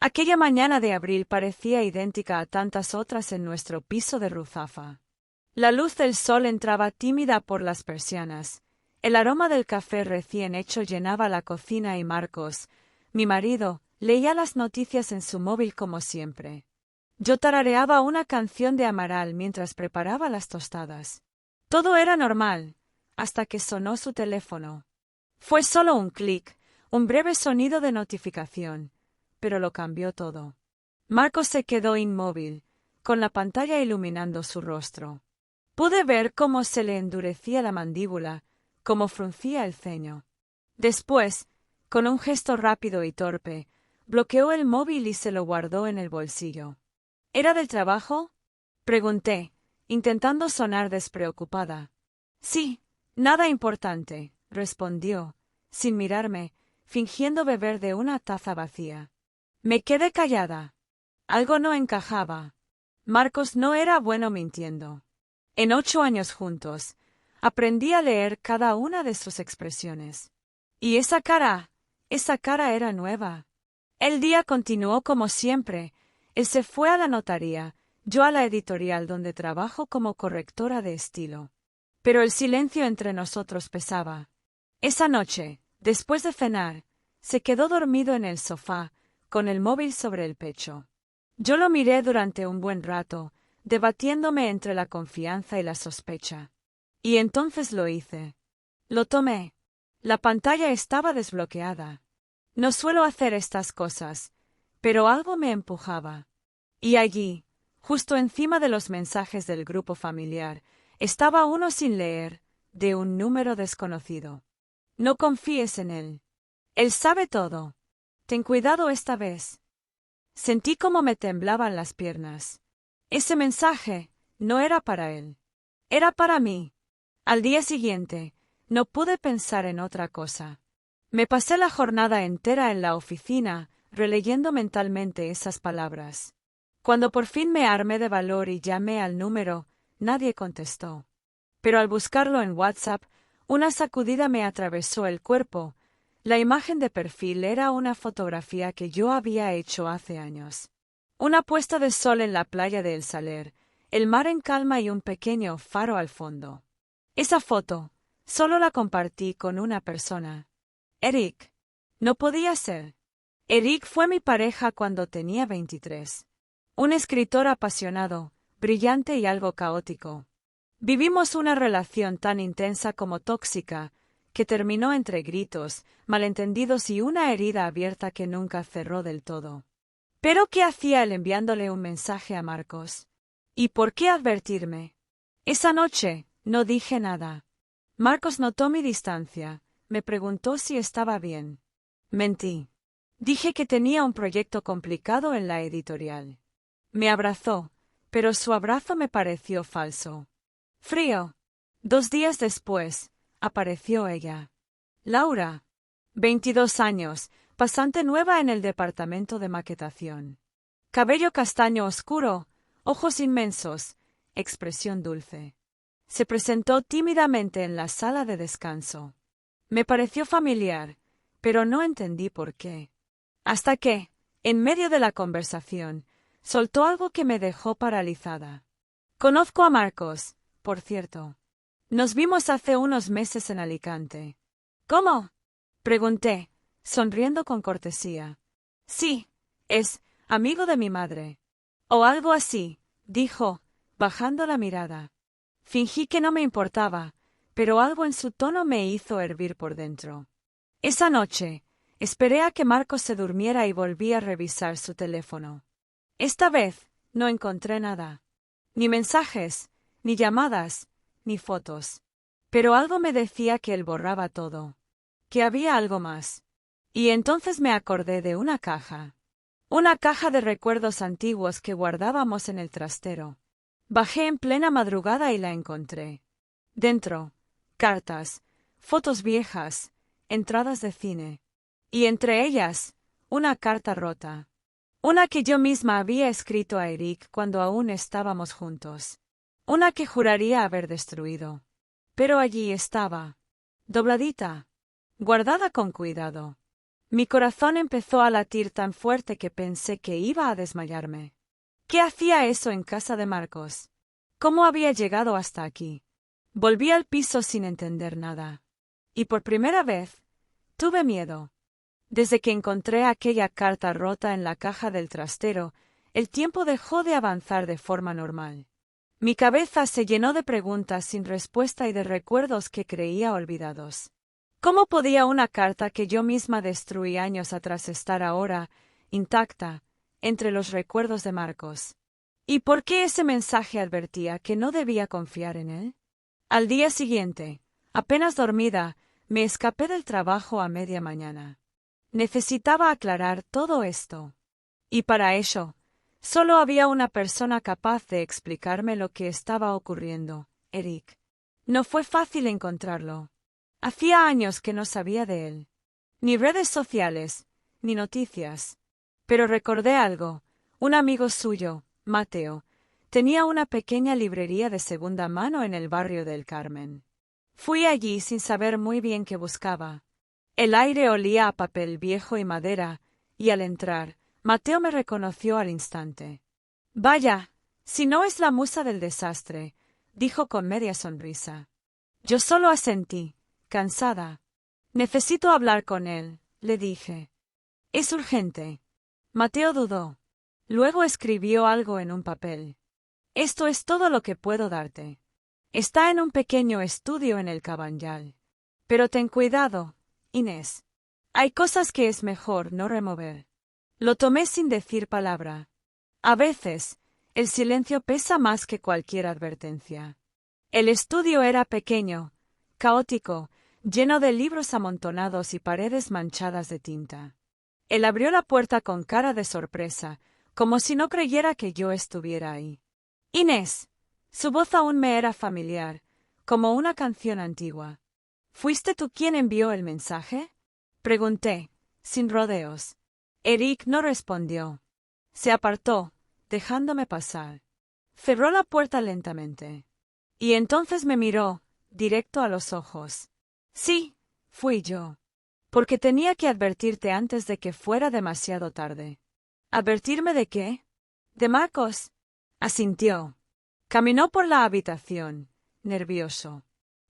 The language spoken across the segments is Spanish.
Aquella mañana de abril parecía idéntica a tantas otras en nuestro piso de Ruzafa. La luz del sol entraba tímida por las persianas. El aroma del café recién hecho llenaba la cocina y Marcos, mi marido, leía las noticias en su móvil como siempre. Yo tarareaba una canción de Amaral mientras preparaba las tostadas. Todo era normal, hasta que sonó su teléfono. Fue solo un clic, un breve sonido de notificación, pero lo cambió todo. Marcos se quedó inmóvil, con la pantalla iluminando su rostro. Pude ver cómo se le endurecía la mandíbula, cómo fruncía el ceño. Después, con un gesto rápido y torpe, bloqueó el móvil y se lo guardó en el bolsillo. ¿Era del trabajo? Pregunté, intentando sonar despreocupada. Sí, nada importante, respondió, sin mirarme, fingiendo beber de una taza vacía. Me quedé callada. Algo no encajaba. Marcos no era bueno mintiendo. En 8 años juntos, aprendí a leer cada una de sus expresiones. Y esa cara era nueva. El día continuó como siempre. Él se fue a la notaría, yo a la editorial donde trabajo como correctora de estilo. Pero el silencio entre nosotros pesaba. Esa noche, después de cenar, se quedó dormido en el sofá, con el móvil sobre el pecho. Yo lo miré durante un buen rato, debatiéndome entre la confianza y la sospecha. Y entonces lo hice. Lo tomé. La pantalla estaba desbloqueada. No suelo hacer estas cosas, pero algo me empujaba. Y allí, justo encima de los mensajes del grupo familiar, estaba uno sin leer, de un número desconocido. No confíes en él. Él sabe todo. Ten cuidado esta vez. Sentí como me temblaban las piernas. Ese mensaje no era para él. Era para mí. Al día siguiente, no pude pensar en otra cosa. Me pasé la jornada entera en la oficina, releyendo mentalmente esas palabras. Cuando por fin me armé de valor y llamé al número, nadie contestó. Pero al buscarlo en WhatsApp, una sacudida me atravesó el cuerpo. La imagen de perfil era una fotografía que yo había hecho hace años. Una puesta de sol en la playa de El Saler, el mar en calma y un pequeño faro al fondo. Esa foto, solo la compartí con una persona. Eric. No podía ser. Eric fue mi pareja cuando tenía 23. Un escritor apasionado, brillante y algo caótico. Vivimos una relación tan intensa como tóxica, que terminó entre gritos, malentendidos y una herida abierta que nunca cerró del todo. ¿Pero qué hacía él enviándole un mensaje a Marcos? ¿Y por qué advertirme? Esa noche, no dije nada. Marcos notó mi distancia, me preguntó si estaba bien. Mentí. Dije que tenía un proyecto complicado en la editorial. Me abrazó, pero su abrazo me pareció falso. Frío. 2 días después, apareció ella. Laura. 22 años, pasante nueva en el departamento de maquetación. Cabello castaño oscuro, ojos inmensos, expresión dulce. Se presentó tímidamente en la sala de descanso. Me pareció familiar, pero no entendí por qué. Hasta que, en medio de la conversación, soltó algo que me dejó paralizada. Conozco a Marcos, por cierto. Nos vimos hace unos meses en Alicante. ¿Cómo? Pregunté, sonriendo con cortesía. Sí, es amigo de mi madre. O algo así, dijo, bajando la mirada. Fingí que no me importaba, pero algo en su tono me hizo hervir por dentro. Esa noche, esperé a que Marcos se durmiera y volví a revisar su teléfono. Esta vez, no encontré nada. Ni mensajes, ni llamadas, ni fotos. Pero algo me decía que él borraba todo. Que había algo más. Y entonces me acordé de una caja. Una caja de recuerdos antiguos que guardábamos en el trastero. Bajé en plena madrugada y la encontré. Dentro, cartas, fotos viejas, entradas de cine. Y entre ellas, una carta rota. Una que yo misma había escrito a Eric cuando aún estábamos juntos. Una que juraría haber destruido. Pero allí estaba, dobladita, guardada con cuidado. Mi corazón empezó a latir tan fuerte que pensé que iba a desmayarme. ¿Qué hacía eso en casa de Marcos? ¿Cómo había llegado hasta aquí? Volví al piso sin entender nada. Y por primera vez, tuve miedo. Desde que encontré aquella carta rota en la caja del trastero, el tiempo dejó de avanzar de forma normal. Mi cabeza se llenó de preguntas sin respuesta y de recuerdos que creía olvidados. ¿Cómo podía una carta que yo misma destruí años atrás estar ahora, intacta, entre los recuerdos de Marcos? ¿Y por qué ese mensaje advertía que no debía confiar en él? Al día siguiente, apenas dormida, me escapé del trabajo a media mañana. Necesitaba aclarar todo esto. Y para ello, solo había una persona capaz de explicarme lo que estaba ocurriendo, Eric. No fue fácil encontrarlo. Hacía años que no sabía de él. Ni redes sociales, ni noticias. Pero recordé algo. Un amigo suyo, Mateo, tenía una pequeña librería de segunda mano en el barrio del Carmen. Fui allí sin saber muy bien qué buscaba. El aire olía a papel viejo y madera, y al entrar, Mateo me reconoció al instante. «Vaya, si no es la musa del desastre», dijo con media sonrisa. Yo solo asentí, cansada. «Necesito hablar con él», le dije. «Es urgente». Mateo dudó. Luego escribió algo en un papel. «Esto es todo lo que puedo darte. Está en un pequeño estudio en el Cabanyal. Pero ten cuidado, Inés. Hay cosas que es mejor no remover». Lo tomé sin decir palabra. A veces, el silencio pesa más que cualquier advertencia. El estudio era pequeño, caótico, lleno de libros amontonados y paredes manchadas de tinta. Él abrió la puerta con cara de sorpresa, como si no creyera que yo estuviera ahí. «Inés». Su voz aún me era familiar, como una canción antigua. «¿Fuiste tú quien envió el mensaje?», pregunté, sin rodeos. Eric no respondió. Se apartó, dejándome pasar. Cerró la puerta lentamente. Y entonces me miró, directo a los ojos. «Sí, fui yo. Porque tenía que advertirte antes de que fuera demasiado tarde». «¿Advertirme de qué?». «De Marcos». Asintió. Caminó por la habitación, nervioso.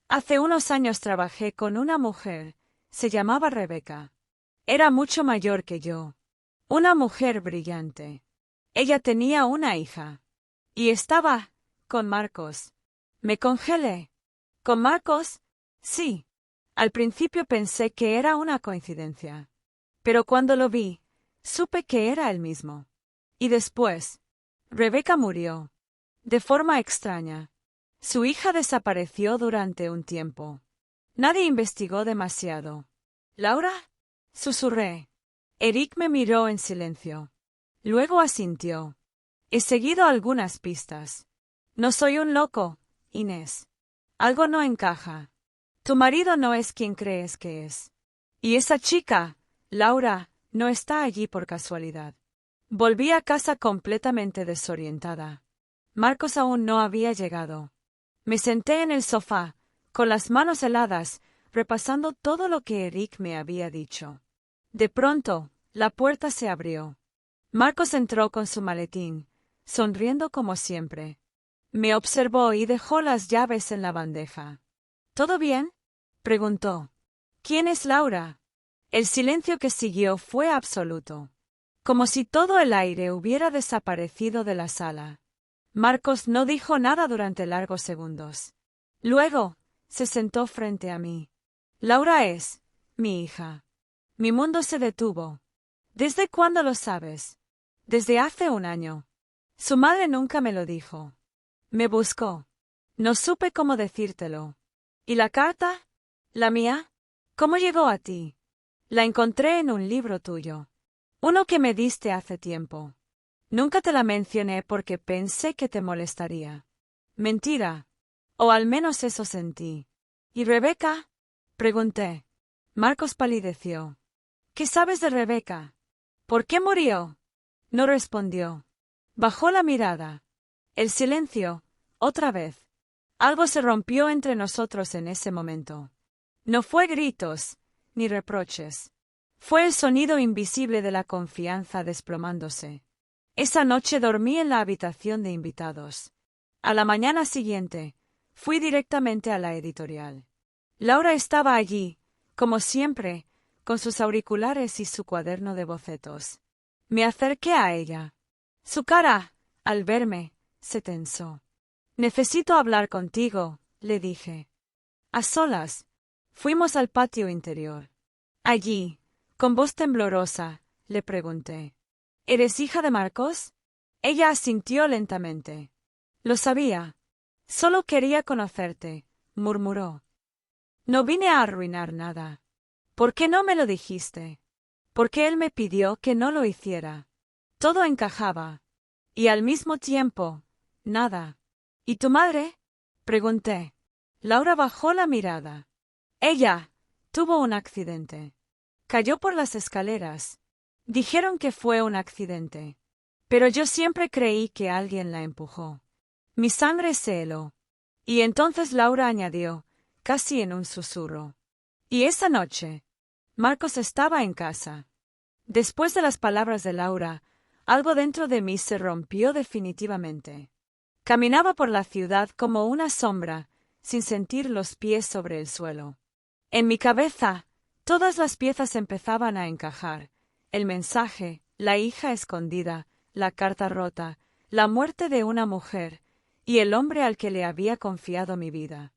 «Hace unos años trabajé con una mujer. Se llamaba Rebeca. Era mucho mayor que yo. Una mujer brillante. Ella tenía una hija. Y estaba con Marcos». Me congelé. «¿Con Marcos?». «Sí». Al principio pensé que era una coincidencia. Pero cuando lo vi, supe que era el mismo. Y después, Rebeca murió. De forma extraña. Su hija desapareció durante un tiempo. Nadie investigó demasiado. «¿Laura?», susurré. Eric me miró en silencio. Luego asintió. «He seguido algunas pistas. No soy un loco, Inés. Algo no encaja. Tu marido no es quien crees que es. Y esa chica, Laura, no está allí por casualidad». Volví a casa completamente desorientada. Marcos aún no había llegado. Me senté en el sofá, con las manos heladas, repasando todo lo que Eric me había dicho. De pronto, la puerta se abrió. Marcos entró con su maletín, sonriendo como siempre. Me observó y dejó las llaves en la bandeja. «¿Todo bien?», preguntó. «¿Quién es Laura?». El silencio que siguió fue absoluto. Como si todo el aire hubiera desaparecido de la sala. Marcos no dijo nada durante largos segundos. Luego, se sentó frente a mí. «Laura es mi hija». Mi mundo se detuvo. «¿Desde cuándo lo sabes?». «Desde hace un año». Su madre nunca me lo dijo. Me buscó. No supe cómo decírtelo. «¿Y la carta? ¿La mía? ¿Cómo llegó a ti?». «La encontré en un libro tuyo. Uno que me diste hace tiempo. Nunca te la mencioné porque pensé que te molestaría». «Mentira. O al menos eso sentí». «¿Y Rebeca?», pregunté. Marcos palideció. «¿Qué sabes de Rebeca?». «¿Por qué murió?». No respondió. Bajó la mirada. El silencio, otra vez. Algo se rompió entre nosotros en ese momento. No fue gritos, ni reproches. Fue el sonido invisible de la confianza desplomándose. Esa noche dormí en la habitación de invitados. A la mañana siguiente, fui directamente a la editorial. Laura estaba allí, como siempre, con sus auriculares y su cuaderno de bocetos. Me acerqué a ella. Su cara, al verme, se tensó. «Necesito hablar contigo», le dije. A solas, fuimos al patio interior. Allí, con voz temblorosa, le pregunté: «¿Eres hija de Marcos?» Ella asintió lentamente. «Lo sabía. Solo quería conocerte», murmuró. «No vine a arruinar nada. ¿Por qué no me lo dijiste?» «Porque él me pidió que no lo hiciera». Todo encajaba. Y al mismo tiempo, nada. «¿Y tu madre?», pregunté. Laura bajó la mirada. «Ella tuvo un accidente. Cayó por las escaleras. Dijeron que fue un accidente. Pero yo siempre creí que alguien la empujó». Mi sangre se heló. Y entonces Laura añadió, casi en un susurro: «Y esa noche, Marcos estaba en casa». Después de las palabras de Laura, algo dentro de mí se rompió definitivamente. Caminaba por la ciudad como una sombra, sin sentir los pies sobre el suelo. En mi cabeza, todas las piezas empezaban a encajar: el mensaje, la hija escondida, la carta rota, la muerte de una mujer, y el hombre al que le había confiado mi vida.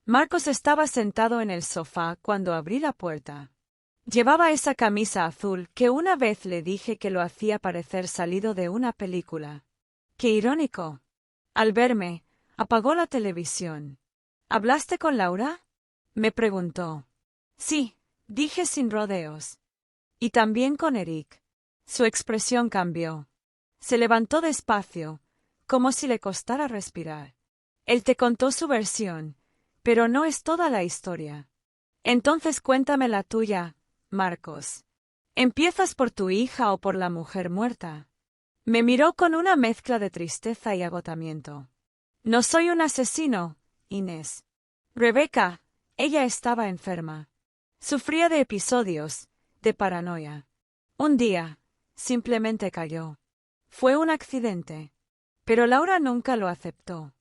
Marcos estaba sentado en el sofá cuando abrí la puerta. Llevaba esa camisa azul que una vez le dije que lo hacía parecer salido de una película. ¡Qué irónico! Al verme, apagó la televisión. «¿Hablaste con Laura?», me preguntó. «Sí», dije sin rodeos. «Y también con Eric». Su expresión cambió. Se levantó despacio, como si le costara respirar. «Él te contó su versión, pero no es toda la historia». «Entonces cuéntame la tuya, Marcos. ¿Empiezas por tu hija o por la mujer muerta?». Me miró con una mezcla de tristeza y agotamiento. «No soy un asesino, Inés. Rebeca, ella estaba enferma. Sufría de episodios, de paranoia. Un día, simplemente cayó. Fue un accidente. Pero Laura nunca lo aceptó».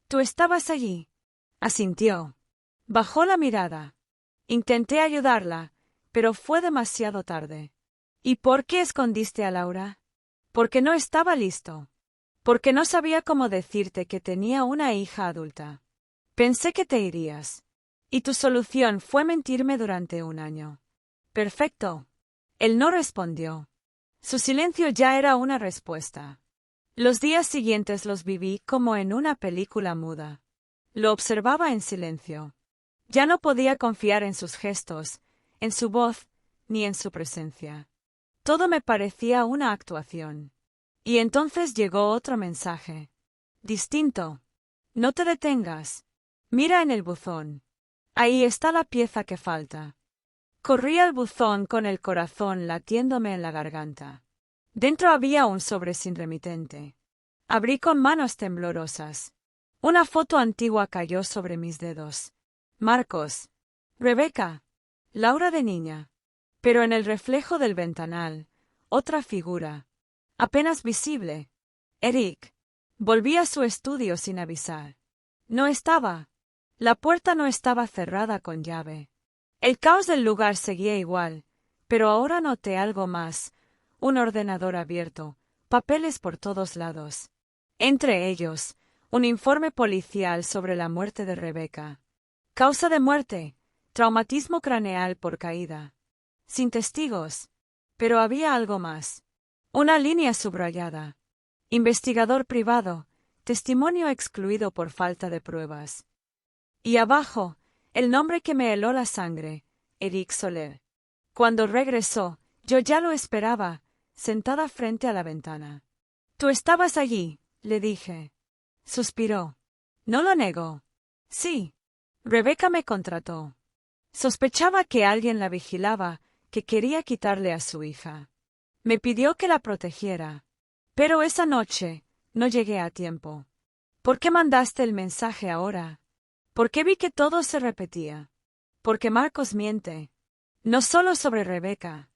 «¿Tú estabas allí?». Asintió. Bajó la mirada. Intenté ayudarla, pero fue demasiado tarde. «¿Y por qué escondiste a Laura?». «Porque no estaba listo. Porque no sabía cómo decirte que tenía una hija adulta. Pensé que te irías. Y tu solución fue mentirme durante un año». «Perfecto». Él no respondió. Su silencio ya era una respuesta. Los días siguientes los viví como en una película muda. Lo observaba en silencio. Ya no podía confiar en sus gestos, en su voz, ni en su presencia. Todo me parecía una actuación. Y entonces llegó otro mensaje. Distinto. «No te detengas. Mira en el buzón. Ahí está la pieza que falta». Corrí al buzón con el corazón latiéndome en la garganta. Dentro había un sobre sin remitente. Abrí con manos temblorosas. Una foto antigua cayó sobre mis dedos. Marcos. Rebeca. Laura de niña. Pero en el reflejo del ventanal, otra figura. Apenas visible. Eric. Volví a su estudio sin avisar. No estaba. La puerta no estaba cerrada con llave. El caos del lugar seguía igual, pero ahora noté algo más: un ordenador abierto, papeles por todos lados. Entre ellos, un informe policial sobre la muerte de Rebeca. Causa de muerte: traumatismo craneal por caída. Sin testigos. Pero había algo más. Una línea subrayada. Investigador privado, testimonio excluido por falta de pruebas. Y abajo, el nombre que me heló la sangre: Eric Soler. Cuando regresó, yo ya lo esperaba, sentada frente a la ventana. «Tú estabas allí», le dije. Suspiró. No lo negó. «Sí. Rebeca me contrató. Sospechaba que alguien la vigilaba, que quería quitarle a su hija. Me pidió que la protegiera. Pero esa noche no llegué a tiempo». «¿Por qué mandaste el mensaje ahora?». «Porque vi que todo se repetía. Porque Marcos miente. No solo sobre Rebeca.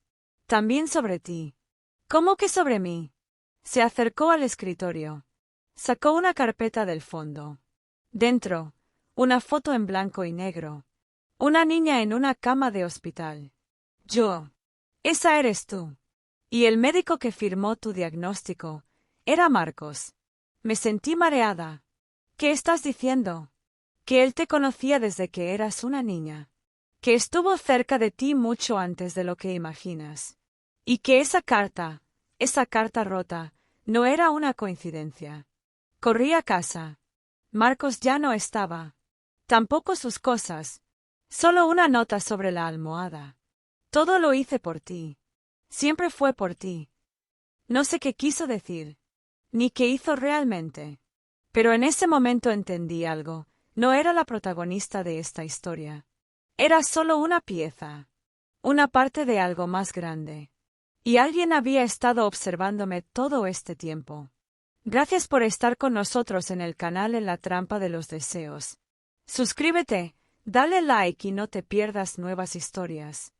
También sobre ti. ¿Cómo que sobre mí? Se acercó al escritorio. Sacó una carpeta del fondo. Dentro, una foto en blanco y negro. Una niña en una cama de hospital. Yo. Esa eres tú. Y el médico que firmó tu diagnóstico era Marcos. Me sentí mareada. ¿Qué estás diciendo? Que él te conocía desde que eras una niña. Que estuvo cerca de ti mucho antes de lo que imaginas. Y que esa carta rota, no era una coincidencia. Corrí a casa. Marcos ya no estaba. Tampoco sus cosas. Solo una nota sobre la almohada. Todo lo hice por ti. Siempre fue por ti. No sé qué quiso decir, ni qué hizo realmente. Pero en ese momento entendí algo. No era la protagonista de esta historia. Era solo una pieza. Una parte de algo más grande. Y alguien había estado observándome todo este tiempo. Gracias por estar con nosotros en el canal En la Trampa de los Deseos. Suscríbete, dale like y no te pierdas nuevas historias.